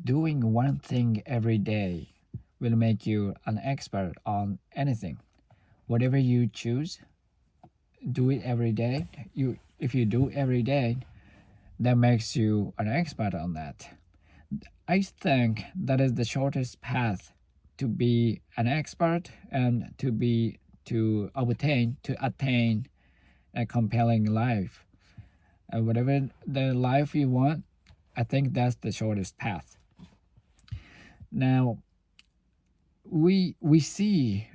Doing one thing every day will make you an expert on anything. Whatever you choose, do it every day. If you do every day, that makes you an expert on that. I think that is the shortest path to be an expert and to attain a compelling life. Whatever the life you want, I think that's the shortest path. Now, we see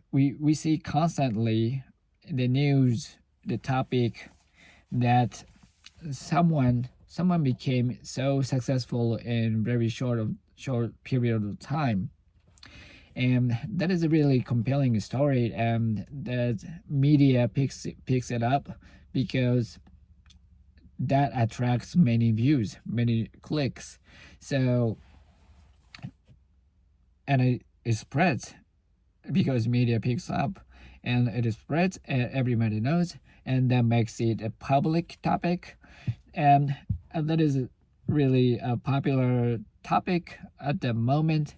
constantly the news, the topic that someone became so successful in very short period of time, and that is a really compelling story, and that media picks it up because that attracts many views, many clicks. So, and it spreads because media picks up, and it spreads and everybody knows, and that makes it a public topic, and that is really a popular topic at the moment.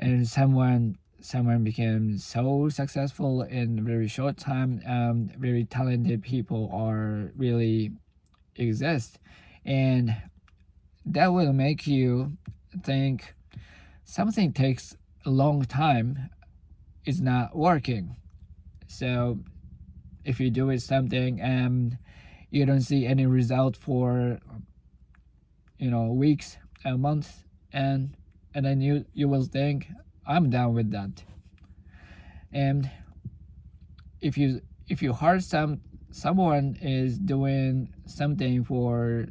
And someone became so successful in a very short time. Very talented people are really exist, and that will make you think something takes a long time is not working. So if you do it something and you don't see any result for weeks and months, and then you will think, I'm done with that. And if you heard someone is doing something for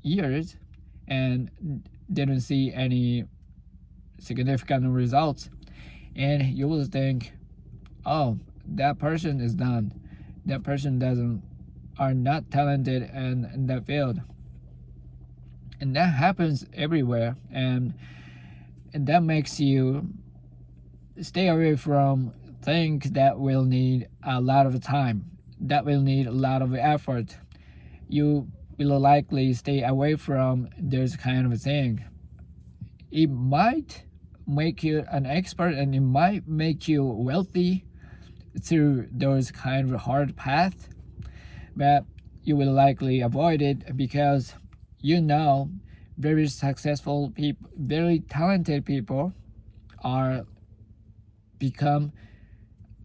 years and didn't see any significant results, and you will think, oh, that person is done, that person doesn't are not talented in that field. And that happens everywhere, and that makes you stay away from things that will need a lot of time, that will need a lot of effort. You will likely stay away from this kind of thing. It might make you an expert, and it might make you wealthy through those kind of hard paths, but you will likely avoid it because you know very successful people, very talented people are become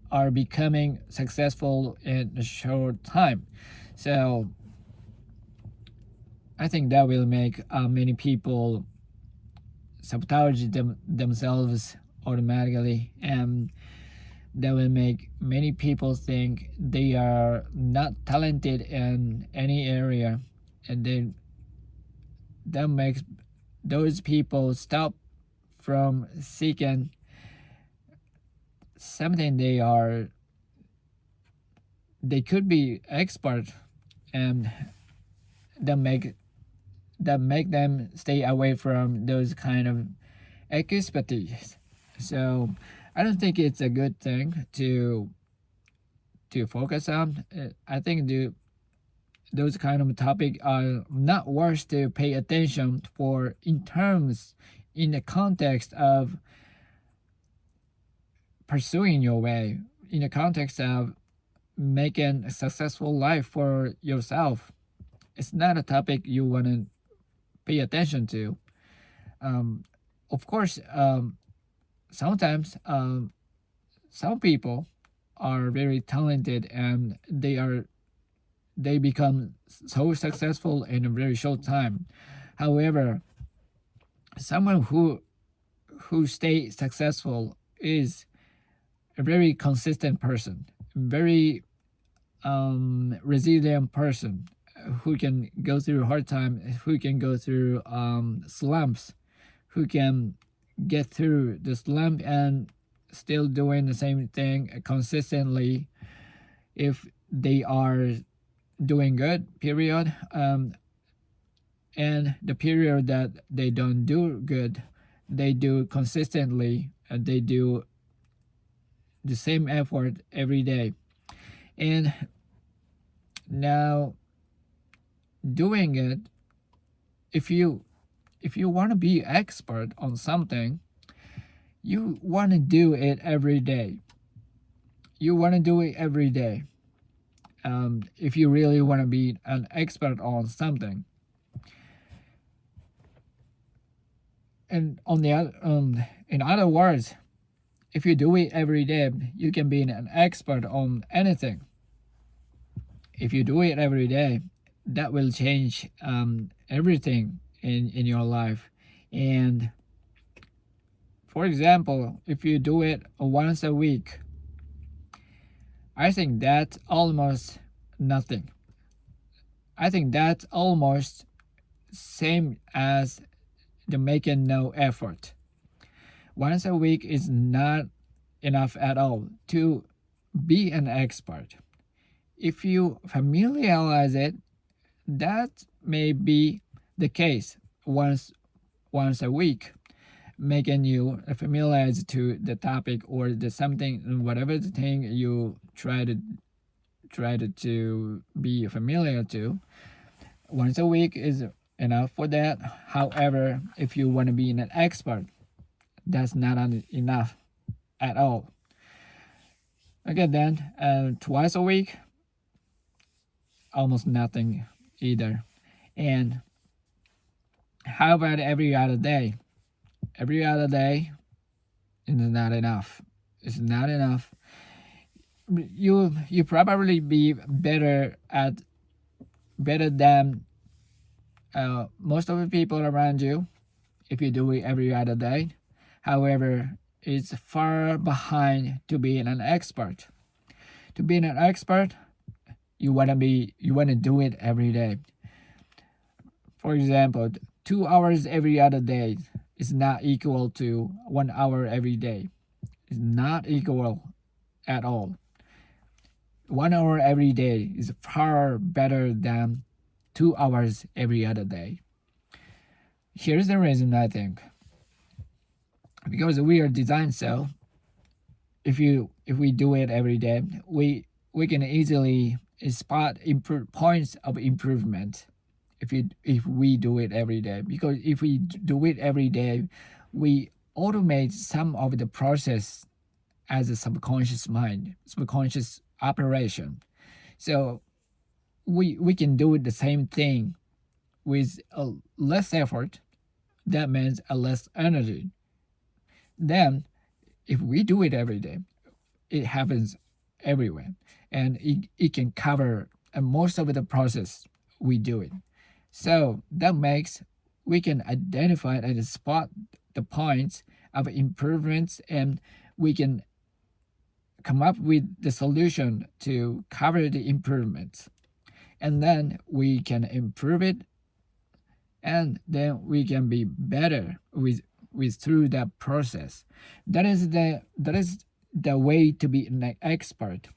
are becoming successful in a short time. So I think that will make many people sabotage themselves automatically, and that will make many people think they are not talented in any area, and then that makes those people stop from seeking something they could be expert, and that make them stay away from those kind of expertise. So I don't think it's a good thing to focus on. I think those kind of topic are not worth to pay attention for in the context of pursuing your way, in the context of making a successful life for yourself. It's not a topic you want to pay attention to. Um, of course, sometimes some people are very talented, and they become so successful in a very short time. However, someone who stays successful is a very consistent person, very resilient person who can go through hard time, who can go through slumps, who can get through the slump and still doing the same thing consistently if they are doing good period, and the period that they don't do good, they do consistently, and they do the same effort every day. And now doing it, if you if you want to be expert on something, you want to do it every day. You want to do it every day. If you really want to be an expert on something. And on the other, in other words, if you do it every day, you can be an expert on anything. If you do it every day, that will change everything in your life. And for example, if you do it once a week, I think that's almost nothing. I think that's almost same as the making no effort. Once a week is not enough at all to be an expert. If you familiarize it, that may be the case once a week, making you familiarize to the topic or the something, whatever the thing you try to be familiar to. Once a week is enough for that. However, if you want to be an expert, that's not enough at all. Okay, then twice a week, almost nothing either. And how about every other day? Every other day is not enough. It's not enough. You probably be better than most of the people around you if you do it every other day. However, it's far behind to being an expert. To be an expert, you wanna do it every day. For example, 2 hours every other day is not equal to 1 hour every day. It's not equal at all. 1 hour every day is far better than 2 hours every other day. Here's the reason, I think. Because we are designed so, if we do it every day, we can easily spot points of improvement if we do it every day. Because if we do it every day, we automate some of the process as a subconscious operation. So we can do the same thing with a less effort. That means a less energy. Then if we do it every day, it happens everywhere, and it can cover most of the process we do it. So that makes we can identify and spot the points of improvements, and we can come up with the solution to cover the improvements. And then we can improve it, and then we can be better with through that process. That is the way to be an expert.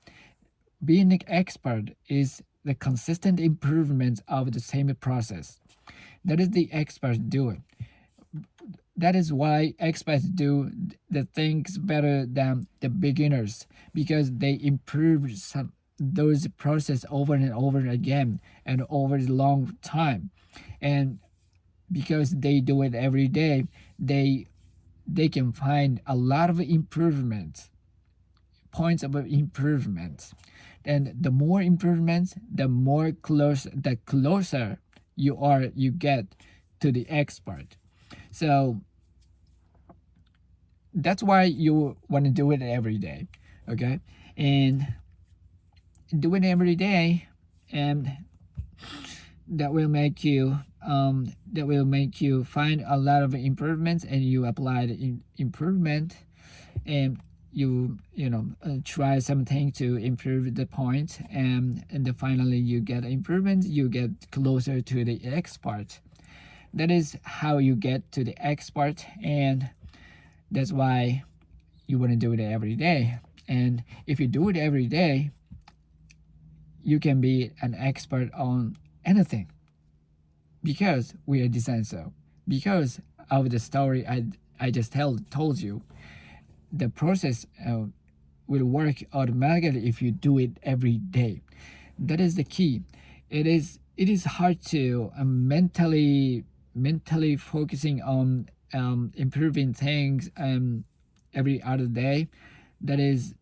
Being an expert is the consistent improvement of the same process. That is the expert doing. That is why experts do the things better than the beginners, because they improve those process over and over again and over a long time. And because they do it every day, they can find a lot of improvements, points of improvement. And the more improvements, the closer you get to the expert. So that's why you want to do it every day. Okay? And do it every day, and that will make you find a lot of improvements, and you apply the improvement, and you try something to improve the point, and then finally you get improvement, you get closer to the expert. That is how you get to the expert, and that's why you want to do it every day. And if you do it every day, you can be an expert on anything, because we are designed so. Because of the story I just told you, the process will work automatically if you do it every day. That is the key. It is hard to mentally mentally focusing on improving things every other day, that is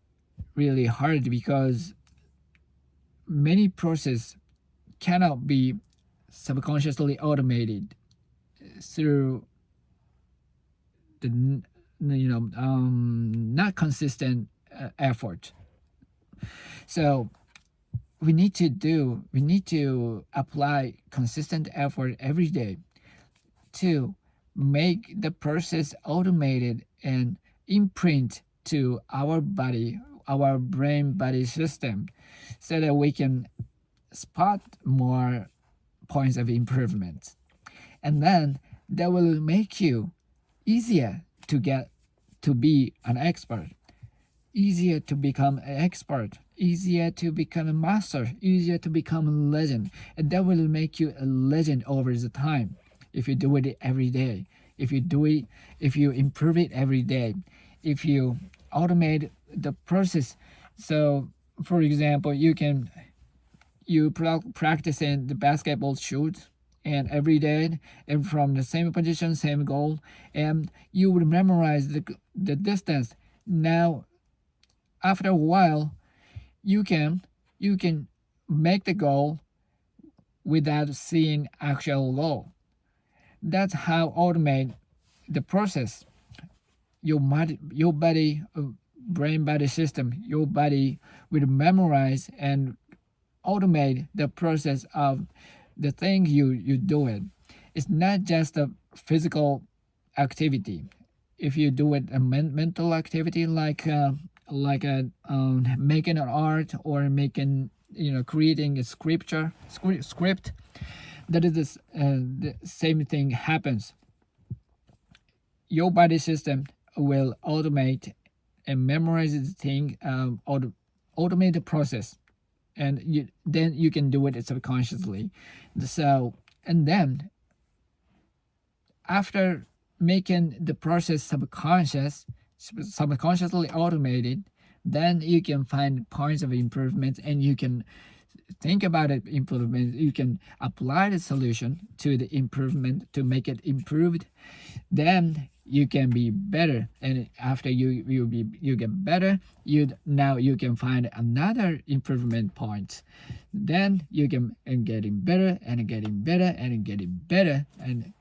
really hard because many processes cannot be subconsciously automated through the not consistent effort. So we need to apply consistent effort every day to make the process automated and imprint to our body, our brain body system, so that we can spot more points of improvement. And then that will make you easier to get to be an expert, easier to become an expert, easier to become a master, easier to become a legend. And that will make you a legend over the time if you do it every day. If you improve it every day, if you automate the process. So for example, you practice in the basketball shoot and every day and from the same position, same goal, and you will memorize the distance. Now after a while, you can make the goal without seeing actual goal. That's how automate the process. Your body, brain body system, your body will memorize and automate the process of the thing you do it. It's not just a physical activity. If you do it a mental activity like making an art or making creating a script, that is the same thing happens. Your body system will automate and memorize the thing, automate the process, and then you can do it subconsciously. So and then after making the process subconsciously automated, then you can find points of improvement and you can think about it improvement. You can apply the solution to the improvement to make it improved. Then you can be better, and after you get better, you can find another improvement point. Then you can and getting better and getting better and getting better, and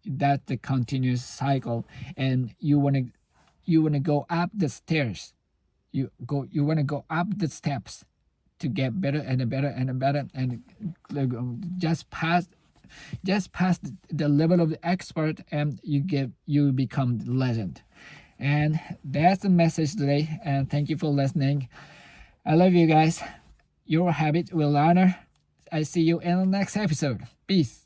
that's the continuous cycle. And you want to go up the stairs. You want to go up the steps to get better and better and better, and just pass the level of the expert, and you become the legend. And that's the message today, and thank you for listening. I love you guys. Your habit will honor. I see you in the next episode. Peace.